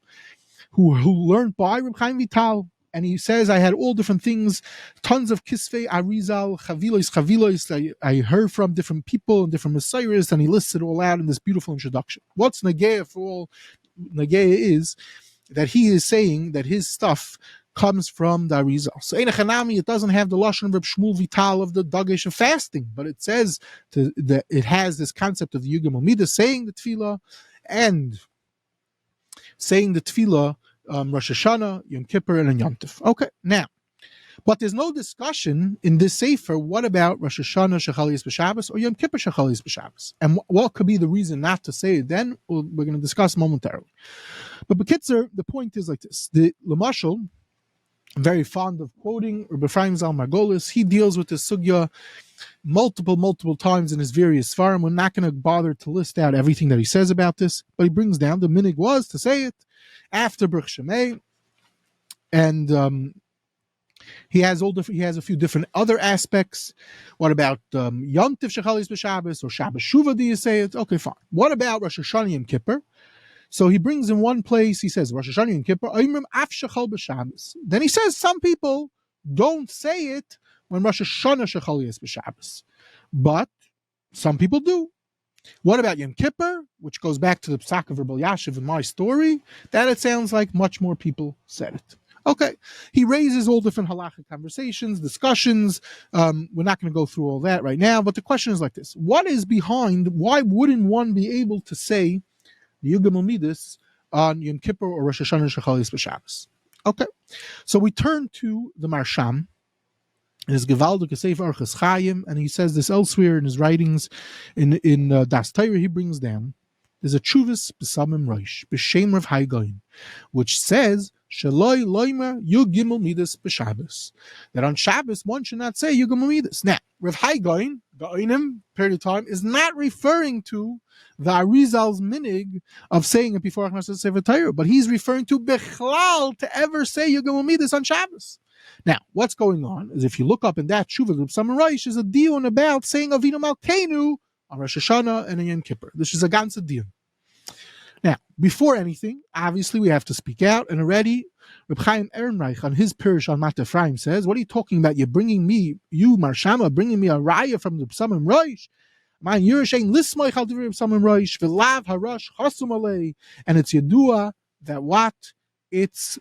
B: who learned by Reb Chaim Vital. And he says, I had all different things, tons of kisvei, arizal, chavilos. I heard from different people and different messiahs, and he lists it all out in this beautiful introduction. What's Nageya for all? Nageya is that he is saying that his stuff comes from the Arizal. So Einachanami, it doesn't have the Lashon of Reb Shmuel Vital of the Dagesh of fasting, but it says that it has this concept of the Gimmel Middos, saying the Tefillah, and saying the Tefillah, Rosh Hashanah, Yom Kippur, and Yom Tov. Okay, now, but there's no discussion in this sefer, what about Rosh Hashanah Shechalias B'Shabbos or Yom Kippur Shechalias B'Shabbos? And what could be the reason not to say it then? We're going to discuss momentarily. But B'Kitzer, the point is like this. The Lamashal, I'm very fond of quoting Rabbi Ephraim Zal Margolis. He deals with this sugya multiple times in his various svarim. We're not going to bother to list out everything that he says about this, but he brings down the minig was to say it after B'rich Shemei, and he has a few different other aspects. What about Yom Tov Shechalis B'Shabbos or Shabbos Shuvah? Do you say it? Okay, fine. What about Rosh Hashanah Yom Kippur? So he brings in one place, he says, Rosh Hashanah Yom Kippur, Oimrim Af Shechal B'Shabbos. Then he says some people don't say it when Rosh Hashanah Shechal is B'Shabbos, but some people do. What about Yom Kippur, which goes back to the Psak of Rabbi Yashiv in my story? That it sounds like much more people said it. Okay, he raises all different halachic conversations, discussions. We're not going to go through all that right now, but the question is like this. What is behind, why wouldn't one be able to say the Gimmel Middos on Yom Kippur or Rosh Hashanah Shechalis B'Shabbos? Okay, so we turn to the Marsham in his Gewaldige Sefer Orchos Chaim, and he says this elsewhere in his writings. In Das Torah, he brings down, there's a Tshuvas B'Samim Rosh B'Shem Rav Hai Goyin, which says Shaloi Loimer Gimmel Middos B'Shabbos, that on Shabbos one should not say Gimmel Middos. Now, Rav Hai Goyin, Goyinim, period of time, is not referring to the Arizal's minig of saying it before Achnas Sefer Torah, but he's referring to Bechlal to ever say Gimmel Middos on Shabbos. Now, what's going on is if you look up in that Shuvah Group Samarais, is a dion about saying Avinu Malkeinu on Rosh Hashanah and on Yom Kippur. This is a ganze dion. Now, before anything, obviously we have to speak out, and already Reb Chaim Ehrenreich on his Pirush on Mat Ephraim says, what are you talking about? You're bringing me, you Marshama, bringing me a raya from the Psamim Rosh. Man, you're saying Lismoich al Divrei Psamim Rosh, V'lav Harash Chasum Alei, and it's Yedua that what? It's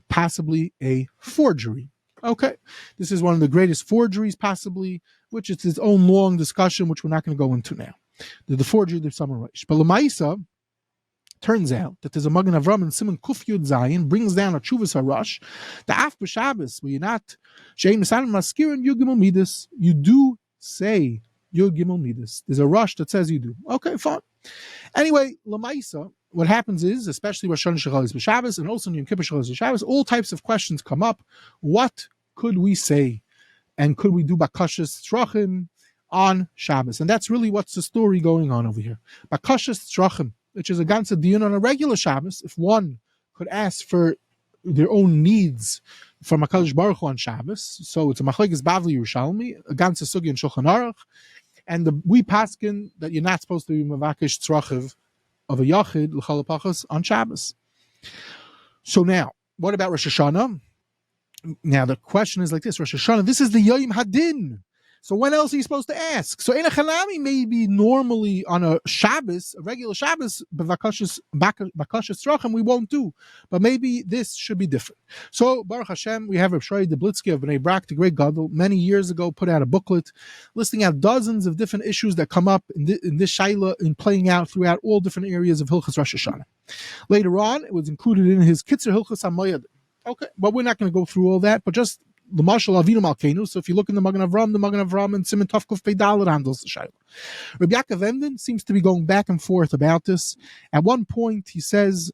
B: possibly a forgery. Okay, this is one of the greatest forgeries possibly, which is its own long discussion, which we're not going to go into now. The forgery of Psamim Rosh. But Lamaisa, turns out that there's a Magen Avram and Simon Kuf Yud Zayin brings down a Tshuvas Harash, the Af B'Shabbos, where you're not Shein Mesanim Maskir and Yud Gimmel Middos. You do say Yud Gimmel Middos. There's a rush that says you do. Okay, fine. Anyway, Lamaisa, what happens is, especially Rosh Hashanah Shechalis B'Shabbos and also Yom Kippur Shechalis B'Shabbos, all types of questions come up. What could we say? And could we do Bakashas Tzrachim on Shabbos? And that's really what's the story going on over here. Bakashas Tzrachim, which is a ganze dion on a regular Shabbos, if one could ask for their own needs from HaKadosh Baruch Hu on Shabbos. So it's a Machlekes Bavli Yerushalmi, a ganze sugi in Shulchan Aruch, and we paskin that you're not supposed to be mavakish tzrachiv of a yachid l'chal pachas on Shabbos. So now, what about Rosh Hashanah? Now the question is like this: Rosh Hashanah, this is the Yom Hadin. So when else are you supposed to ask? So in a Chanami, maybe normally on a Shabbos, a regular Shabbos, Bakashas Tzrachim, we won't do. But maybe this should be different. So Baruch Hashem, we have Reb Shai Deblitzky of Bnei Brak, the great Gadol, many years ago put out a booklet listing out dozens of different issues that come up in this Shaila in playing out throughout all different areas of Hilchas Rosh Hashanah. Later on, it was included in his Kitzer Hilchas HaMoyed. Okay, but we're not going to go through all that, but just L'mashal Avinu Malkeinu. So if you look in the Magen Avram and Siman Tov Kuf Pei Daled handles the Shaila. Rabbi Yaakov Emden seems to be going back and forth about this. At one point, he says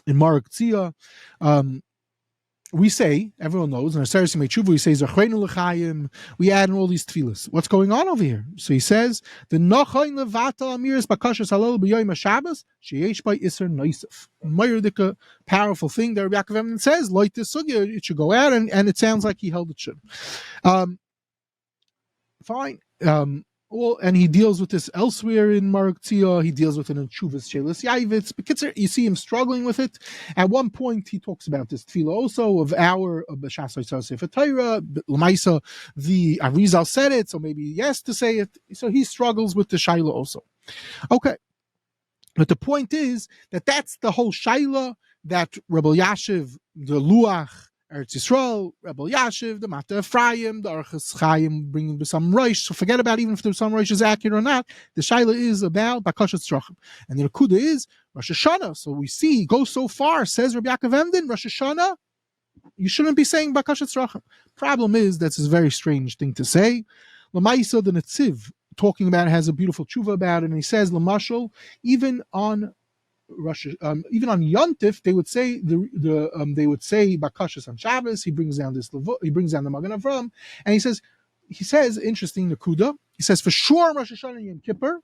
B: in Marek Tzia, we say, everyone knows, in our Sefer Tshuva, we say, Zachreinu l'chaim, we add in all these tefillas. What's going on over here? So he says, the Nochain levatal amiris bakashas halal b'yoyim HaShabbos, sheyesh by Isser Noisef. Mayurdika, powerful thing that Rabbi Yaakov Emden says, like this sugya, it should go out, and it sounds like he held it should. Fine. And he deals with this elsewhere in Marek Tzia. He deals with it in Chuvas Shelis Yavitz. But you see him struggling with it. At one point, he talks about this tefillah also of our B'Shas Sefer Torah. L'maisa, the Arizal said it, so maybe yes to say it. So he struggles with the Shaila also. Okay. But the point is that that's the whole Shaila that Rabbi Yashiv, the Luach, Eretz Yisrael, Rebel Yashiv, the Mata Ephraim, the Archas Chaim bringing the some Rosh. So forget about even if the some Rosh is accurate or not. The Shaila is about Bakashat Tzrachim. And the Nakuda is Rosh Hashanah. So we see, he goes so far, says Rabbi Yaakov Emden, Rosh Hashanah, you shouldn't be saying Bakashat Tzrachim. Problem is, that's a very strange thing to say. L'maisa, the Netziv, talking about it, has a beautiful tshuva about it, and he says, L'mashal, even on Yontif, they would say they would say Bakashas on Shabbos. He brings down the Magen Avram, and he says interesting Nakuda. He says for sure Rosh Hashanah and Yom Kippur,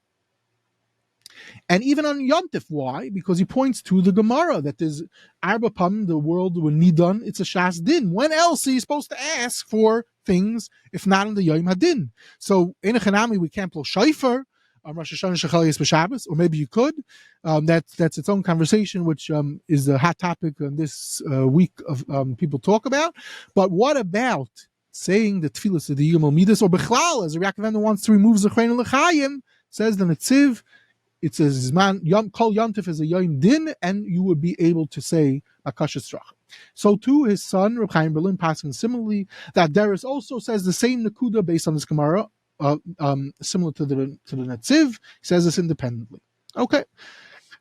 B: and even on Yontif. Why? Because he points to the Gemara that there's Arba Pam, the world when Nidan, it's a Shas Din. When else are you supposed to ask for things if not in the Yom Hadin? So in a Chanami we can't blow shofar on Rosh Hashanah Shechalias b'Shabbos, or maybe you could. That's its own conversation, which is a hot topic on this week of people talk about. But what about saying the tefillas of the Gimmel Middos, or Bechlal, as Rabbi Yaakov Emden wants to remove Zechreinu l'chaim, says the Netziv, it says Kol Yontif is a Yom Din, and you would be able to say Bakashas Tzrachim. So too, his son Reb Chaim Berlin passing similarly. That Darius also says the same Nakuda based on this Gemara. Similar to the Netziv, he says this independently. Okay,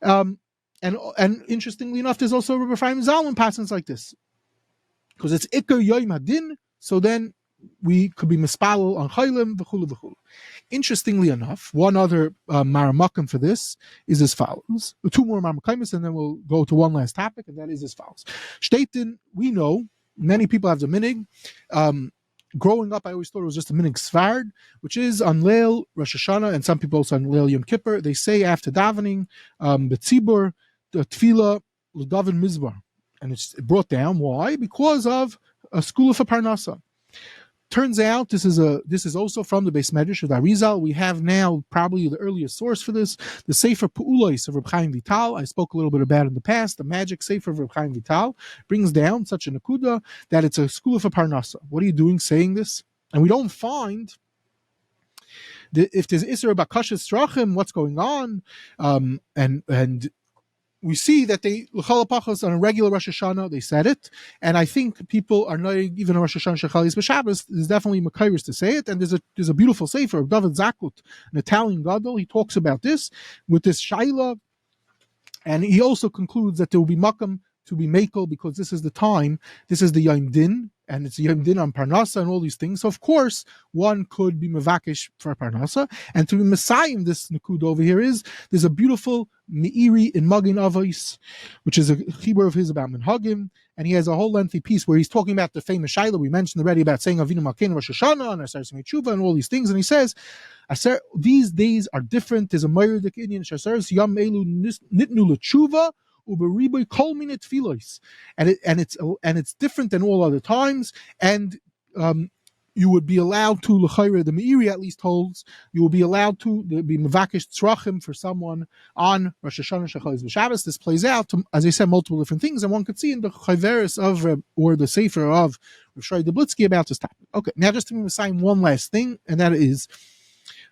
B: and interestingly enough, there's also Rabbi Ephraim Zalman passings like this, because it's Iker Yom Hadin. So then we could be mispalel on Chaylim v'chulu v'chulu. Interestingly enough, one other maramakim for this is as follows. Two more maramakimis, and then we'll go to one last topic, and that is as follows. Shteitin, we know many people have the minig. Growing up, I always thought it was just a minig Sfard, which is on Leil Rosh Hashanah, and some people also on Leil Yom Kippur. They say after davening, Betzibur, the Tefillah, L'Daven Mizbar. And it's brought down. Why? Because of a school of Parnasa. Turns out this is also from the Beis Medrash of Arizal. We have now probably the earliest source for this, the Sefer Pu'ulos of Reb Chaim Vital. I spoke a little bit about it in the past. The magic Sefer of Reb Chaim Vital brings down such a nakuda that it's a school of Parnasa. What are you doing saying this? And we don't find if there's Isser Bakashas Tzrachim, what's going on? And we see that they l'chol hapachos on a regular Rosh Hashanah they said it, and I think people are not even a Rosh Hashanah Shechalias b'Shabbos. There's definitely makayros to say it, and there's a beautiful sefer of David Zakut, an Italian gadol. He talks about this with this shaila, and he also concludes that there will be makam to be makel because this is the time, this is the Yom Din, and it's Yom Din on Parnasa and all these things. So of course, one could be mevakish for Parnasa, and to be Messiah, this Nakud over here is, there's a beautiful Meiri in Magin Avos, which is a chibur of his about Minhagim, and he has a whole lengthy piece where he's talking about the famous Shaila we mentioned already about saying Avinu Malkeinu Rosh Hashanah and Asar Simei Tshuva and all these things, and he says, these days are different. There's a Mayurdik Indian Shasar Yam Elu Nitnu L'Tshuva, and it's different than all other times, and you would be allowed to l'chayre, the Meiri at least holds, you will be allowed to be mevakish tzrachim for someone on Rosh Hashanah Shechalias b'Shabbos. This plays out to, as I said, multiple different things, and one could see in the chayveris of or the sefer of Rav Shai Deblitzky about this topic. Okay, now just to assign one last thing, and that is,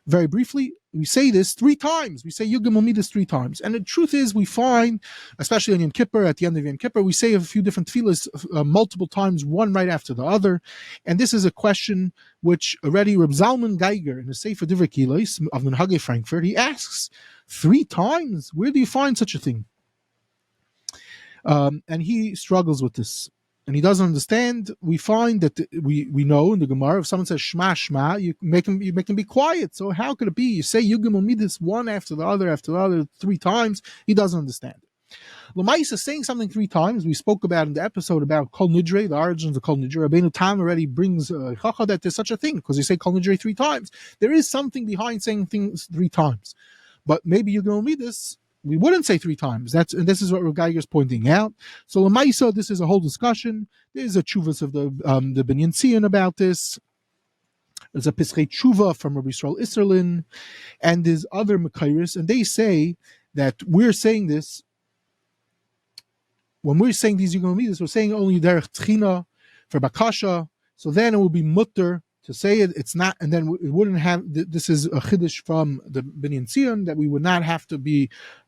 B: very briefly, we say this 3 times. We say Gimmel Middos 3 times. And the truth is, we find, especially on Yom Kippur, at the end of Yom Kippur, we say a few different tefillas multiple times, one right after the other. And this is a question which already Reb Zalman Geiger, in the Sefer Divrei Kilos of Minhagei Frankfurt, he asks 3 times, where do you find such a thing? And he struggles with this. and he doesn't understand, we find that we know in the Gemara, if someone says Shema Shema, you make him be quiet. So how could it be? You say Gimmel Middos one after the other 3 times. He doesn't understand. Lamaisa saying something 3 times. We spoke about in the episode about Kol Nidre, the origins of Kol Nidre. Rabbeinu Tam already brings Chacha that there's such a thing because you say Kol Nidre 3 times. There is something behind saying things 3 times, but maybe you Gimmel Middos we wouldn't say 3 times. And this is what Rav Geiger is pointing out. So Lamaisa, this is a whole discussion. There's a chuvas of the Binyan Tzion about this. There's a Pischei Tshuva from Rabbi Yisrael Isserlin, and there's other Makairis, and they say that we're saying this when we're saying these Yigam Midas, we're saying only derech tchina for bakasha. So then it will be mutter to say it. It's not, and then it wouldn't have. This is a chiddush from the Binyan Tzion that we would not have to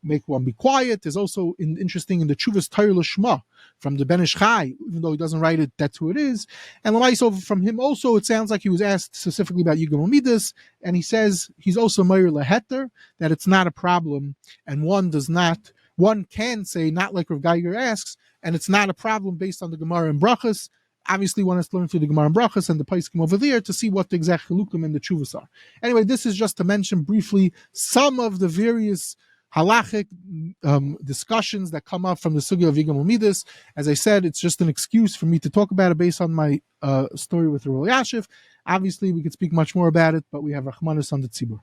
B: make one be quiet. There's also interesting in the Chuvas Torah Lishma from the Ben Ish Chai, even though he doesn't write it, that's who it is. And Lamaisa from him also, it sounds like he was asked specifically about Yigam Midas, and he says he's also Meir Leheter, that it's not a problem, and one can say, not like Rav Geiger asks, and it's not a problem based on the Gemara and Brachas. Obviously, one has to learn through the Gemara and Brachas and the Paiskim over there to see what the exact Chilukim and the Chuvas are. Anyway, this is just to mention briefly some of the various halachic discussions that come up from the Sugya of Yigam Midas. As I said, it's just an excuse for me to talk about it based on my story with the Rabbi Yashiv. Obviously, we could speak much more about it, but we have Rachmanus on the Tzibur.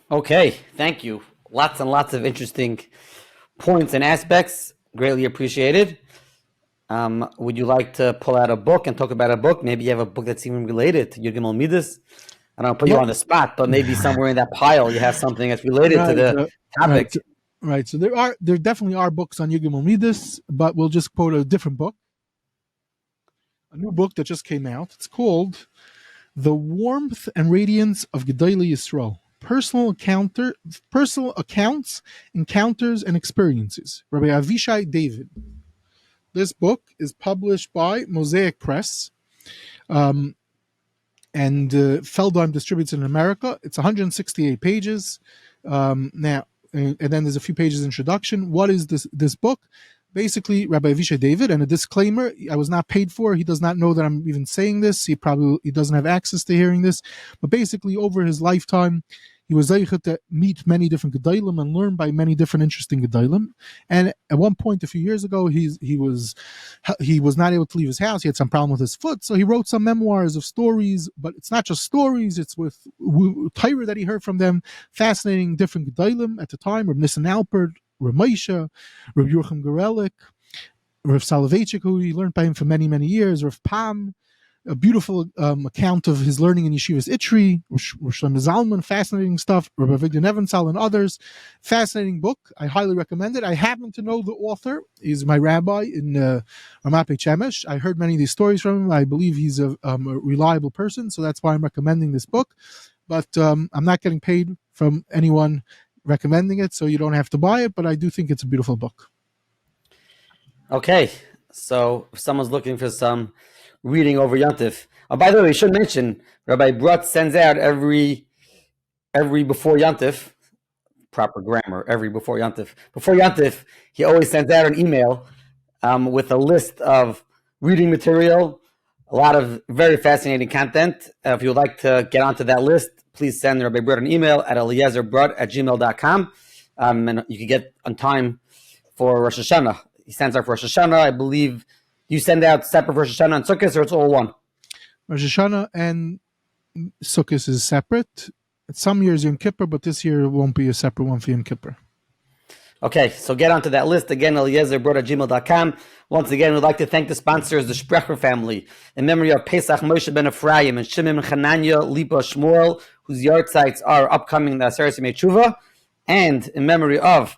A: Okay, thank you. Lots and lots of interesting points and aspects. Greatly appreciated. Would you like to pull out a book and talk about a book? Maybe you have a book that's even related to Yigam Midas. I don't put you on the spot, but maybe somewhere in that pile you have something that's related to the topic.
B: Right. So there definitely are books on Yigam Midas, but we'll just quote a different book. A new book that just came out. It's called The Warmth and Radiance of Gedolei Yisrael. Personal accounts, encounters, and experiences. Rabbi Avishai David. This book is published by Mosaic Press, and Feldheim distributes it in America. It's 168 pages. And then there's a few pages introduction. What is this book? Basically, Rabbi Avishai David, and a disclaimer, I was not paid for. He does not know that I'm even saying this. He doesn't have access to hearing this. But basically, over his lifetime, he was able to meet many different Gedolim and learn by many different interesting Gedolim. And at one point, a few years ago, he was not able to leave his house. He had some problem with his foot, so he wrote some memoirs of stories. But it's not just stories; it's with Torah that he heard from them. Fascinating different Gedolim at the time. Reb Nissen Alpert, Reb Moshe, Reb Yochim Gorelik, Reb Soloveitchik, who he learned by him for many, many years, Reb Pam, a beautiful account of his learning in Yeshivas Itri, Shlomo Zalman, fascinating stuff, Rabbi Avigdor Nebenzahl and others. Fascinating book. I highly recommend it. I happen to know the author. He's my rabbi in Ramat Beit Shemesh. I heard many of these stories from him. I believe he's a reliable person, so that's why I'm recommending this book. But I'm not getting paid from anyone recommending it, so you don't have to buy it, but I do think it's a beautiful book.
A: Okay, so if someone's looking for some reading over Yontif. By the way, we should mention Rabbi Brodt sends out every before Yontif, proper grammar, every before Yontif. Before Yontif, he always sends out an email with a list of reading material, a lot of very fascinating content. If you would like to get onto that list, please send Rabbi Brodt an email at eliezerbrot@gmail.com, and you can get on time for Rosh Hashanah. He sends out for Rosh Hashanah, I believe. You send out separate for Rosh Hashanah and Sukkot, or it's all one?
B: Rosh Hashanah and Sukkot is separate. Some years Yom Kippur, but this year it won't be a separate one for Yom Kippur.
A: Okay, so get onto that list. Again, eliezerbrot@gmail.com. Once again, we'd like to thank the sponsors, the Sprecher family, in memory of Pesach Moshe ben Ephraim and Shimon Chananya Lipa Shmuel, whose yard sites are upcoming in the Aseret Yemei Tshuva, and in memory of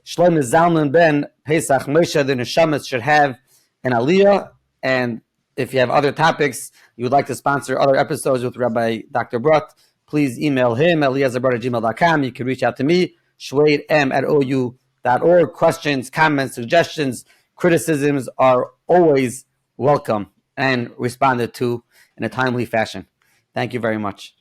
A: Shlomo Zalman ben Pesach Moshe, the Neshamas should have an Aliyah. And if you have other topics you would like to sponsor other episodes with Rabbi Dr. Brodt, please email him, eliezerbrot@gmail.com. You can reach out to me, shweidm@ou.org. Questions, comments, suggestions, criticisms are always welcome and responded to in a timely fashion. Thank you very much.